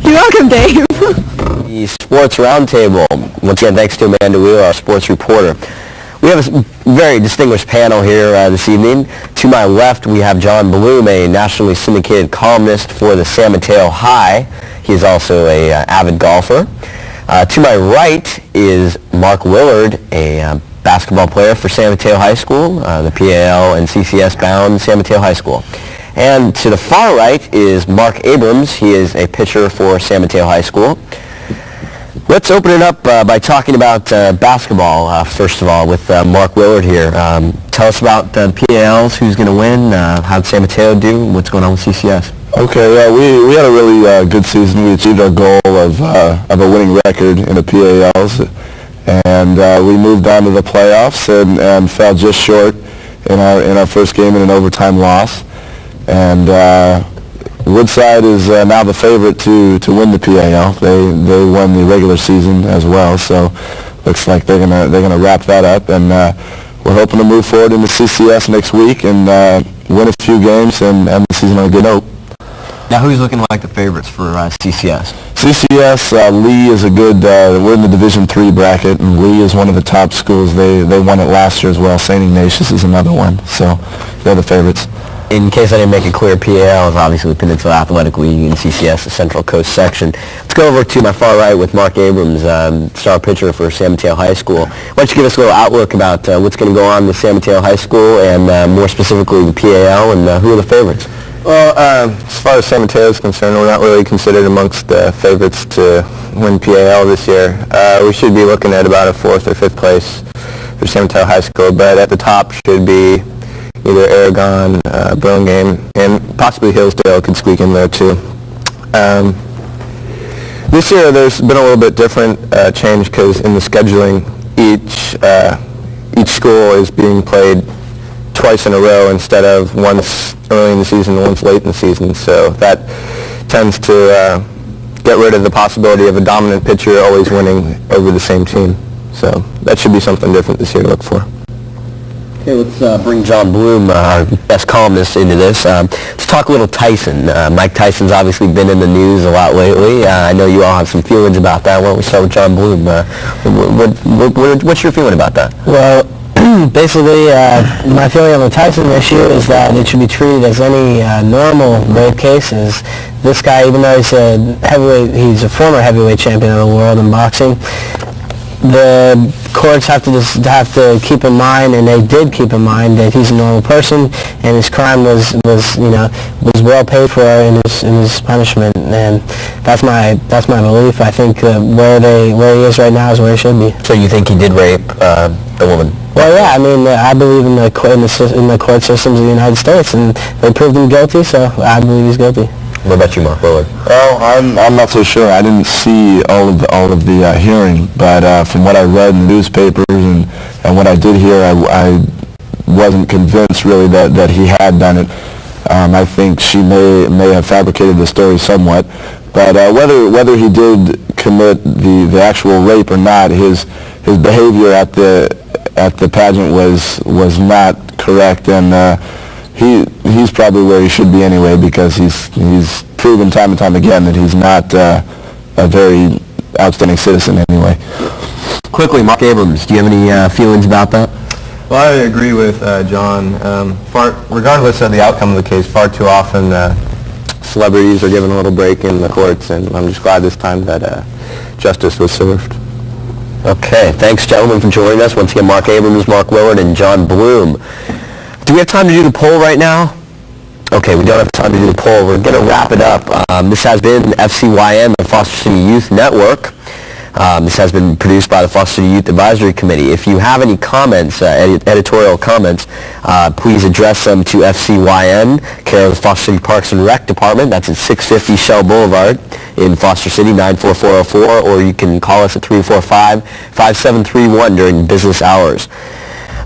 You're welcome, Dave. The Sports Roundtable. Once again, thanks to Amanda Wheeler, our sports reporter. We have a very distinguished panel here this evening. To my left, we have Jon Bloom, a nationally syndicated columnist for the San Mateo High. He is also an avid golfer. To my right is Mark Willard, a basketball player for San Mateo High School, the PAL and CCS bound San Mateo High School. And to the far right is Marc Abrams. He is a pitcher for San Mateo High School. Let's open it up by talking about basketball, first of all, with Mark Willard here. Tell us about the PALs, who's going to win, how did San Mateo do, what's going on with CCS? Okay, yeah, we had a really good season. We achieved our goal of a winning record in the PALs, and we moved on to the playoffs and fell just short in our first game in an overtime loss. And Woodside is now the favorite to win the PAL. They won the regular season as well, so looks like they're gonna wrap that up, and we're hoping to move forward into CCS next week and win a few games and end the season on a good note. Now, who's looking like the favorites for CCS? CCS, Lee is a good, we're in the Division III bracket, and Lee is one of the top schools. They won it last year as well. St. Ignatius is another one, so they're the favorites. In case I didn't make it clear, PAL is obviously the Peninsula Athletic League, and CCS, the Central Coast section. Let's go over to my far right with Mark Abrams, star pitcher for San Mateo High School. Why don't you give us a little outlook about what's going to go on with San Mateo High School, and more specifically the PAL, and who are the favorites? Well, as far as San Mateo is concerned, we're not really considered amongst the favorites to win PAL this year. We should be looking at about a 4th or 5th place for San Mateo High School, but at the top should be either Aragon, Burlingame, and possibly Hillsdale could squeak in there too. This year there's been a little bit different change because in the scheduling, each school is being played twice in a row instead of once early in the season and once late in the season. So that tends to get rid of the possibility of a dominant pitcher always winning over the same team. So that should be something different this year to look for. Okay, let's bring Jon Bloom, our best columnist, into this. Let's talk a little Tyson. Mike Tyson's obviously been in the news a lot lately. I know you all have some feelings about that. Why don't we start with Jon Bloom? What's your feeling about that? Well, basically, my feeling on the Tyson issue is that it should be treated as any normal rape cases. This guy, even though he's a former heavyweight champion of the world in boxing, the courts have to keep in mind, and they did keep in mind, that he's a normal person, and his crime was well paid for in his punishment, and that's my belief. I think where he is right now is where he should be. So you think he did rape the woman? Well, yeah. I mean, I believe in the court systems of the United States, and they proved him guilty, so I believe he's guilty. What about you, Mark Willard? Well, I'm not so sure. I didn't see all of the hearing, but from what I read in the newspapers and what I did hear, I wasn't convinced really that he had done it. I think she may have fabricated the story somewhat, but whether he did commit the actual rape or not, his behavior at the pageant was not correct, and he's probably where he should be anyway, because he's proven time and time again that he's not a very outstanding citizen anyway. Quickly, Mark Abrams, do you have any feelings about that? Well, I agree with John. Regardless of the outcome of the case, far too often celebrities are given a little break in the courts, and I'm just glad this time that justice was served. Okay, thanks, gentlemen, for joining us. Once again, Mark Abrams, Mark Willard, and Jon Bloom. Do we have time to do the poll right now? Okay, we don't have time to do the poll. We're going to wrap it up. This has been FCYN, the Foster City Youth Network. This has been produced by the Foster City Youth Advisory Committee. If you have any comments, editorial comments, please address them to FCYN, care of the Foster City Parks and Rec Department. That's at 650 Shell Boulevard in Foster City, 94404, or you can call us at 345-5731 during business hours.